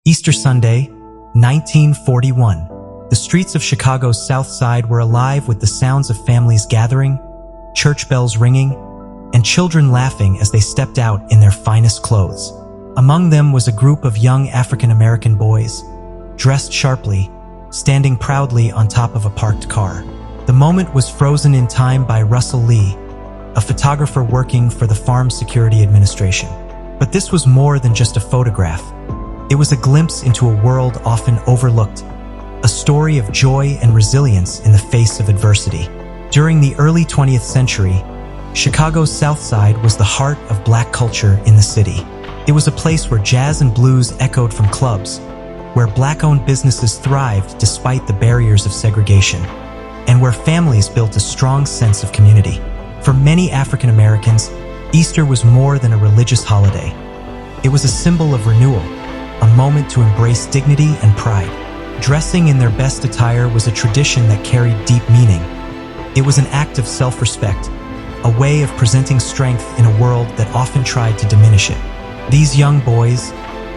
Easter Sunday, 1941. The streets of Chicago's South Side were alive with the sounds of families gathering, church bells ringing, and children laughing as they stepped out in their finest clothes. Among them was a group of young African-American boys, dressed sharply, standing proudly on top of a parked car. The moment was frozen in time by Russell Lee, a photographer working for the Farm Security Administration. But this was more than just a photograph. It was a glimpse into a world often overlooked, a story of joy and resilience in the face of adversity. During the early 20th century, Chicago's South Side was the heart of black culture in the city. It was a place where jazz and blues echoed from clubs, where black-owned businesses thrived despite the barriers of segregation, and where families built a strong sense of community. For many African Americans, Easter was more than a religious holiday. It was a symbol of renewal, a moment to embrace dignity and pride. Dressing in their best attire was a tradition that carried deep meaning. It was an act of self-respect, a way of presenting strength in a world that often tried to diminish it. These young boys,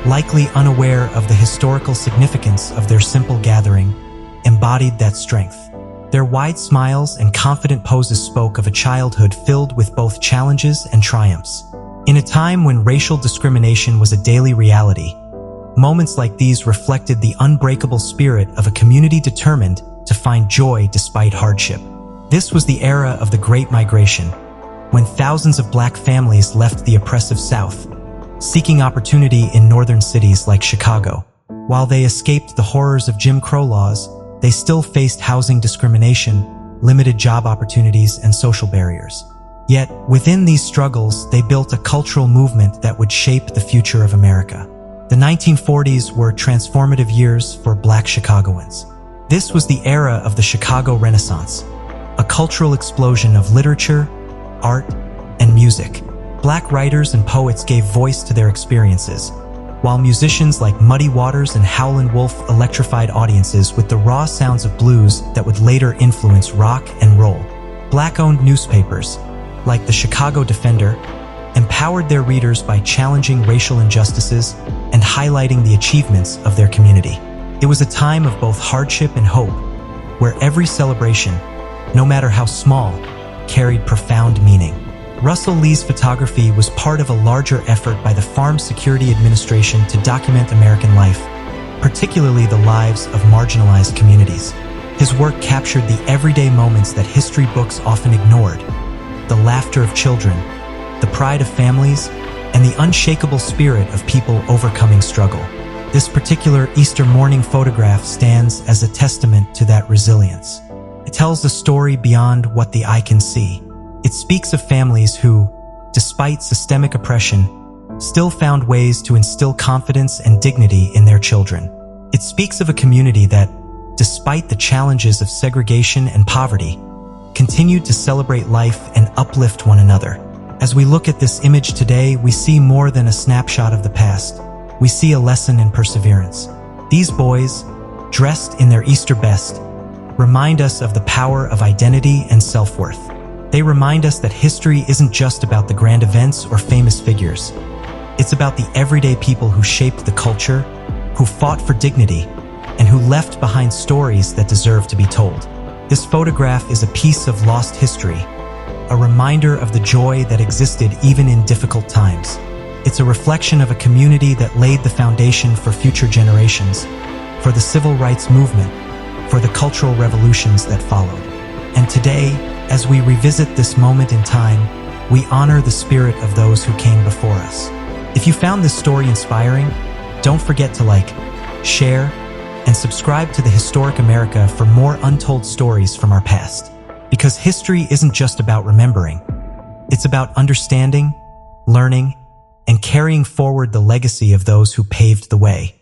likely unaware of the historical significance of their simple gathering, embodied that strength. Their wide smiles and confident poses spoke of a childhood filled with both challenges and triumphs. In a time when racial discrimination was a daily reality, moments like these reflected the unbreakable spirit of a community determined to find joy despite hardship. This was the era of the Great Migration, when thousands of black families left the oppressive South, seeking opportunity in northern cities like Chicago. While they escaped the horrors of Jim Crow laws, they still faced housing discrimination, limited job opportunities, and social barriers. Yet, within these struggles, they built a cultural movement that would shape the future of America. The 1940s were transformative years for black Chicagoans. This was the era of the Chicago Renaissance, a cultural explosion of literature, art, and music. Black writers and poets gave voice to their experiences, while musicians like Muddy Waters and Howlin' Wolf electrified audiences with the raw sounds of blues that would later influence rock and roll. Black-owned newspapers, like the Chicago Defender, empowered their readers by challenging racial injustices and highlighting the achievements of their community. It was a time of both hardship and hope, where every celebration, no matter how small, carried profound meaning. Russell Lee's photography was part of a larger effort by the Farm Security Administration to document American life, particularly the lives of marginalized communities. His work captured the everyday moments that history books often ignored: the laughter of children, the pride of families, and the unshakable spirit of people overcoming struggle. This particular Easter morning photograph stands as a testament to that resilience. It tells a story beyond what the eye can see. It speaks of families who, despite systemic oppression, still found ways to instill confidence and dignity in their children. It speaks of a community that, despite the challenges of segregation and poverty, continued to celebrate life and uplift one another. As we look at this image today, we see more than a snapshot of the past. We see a lesson in perseverance. These boys, dressed in their Easter best, remind us of the power of identity and self-worth. They remind us that history isn't just about the grand events or famous figures. It's about the everyday people who shaped the culture, who fought for dignity, and who left behind stories that deserve to be told. This photograph is a piece of lost history, a reminder of the joy that existed even in difficult times. It's a reflection of a community that laid the foundation for future generations, for the civil rights movement, for the cultural revolutions that followed. And today, as we revisit this moment in time, we honor the spirit of those who came before us. If you found this story inspiring, don't forget to like, share, and subscribe to the Historic America for more untold stories from our past. Because history isn't just about remembering. It's about understanding, learning, and carrying forward the legacy of those who paved the way.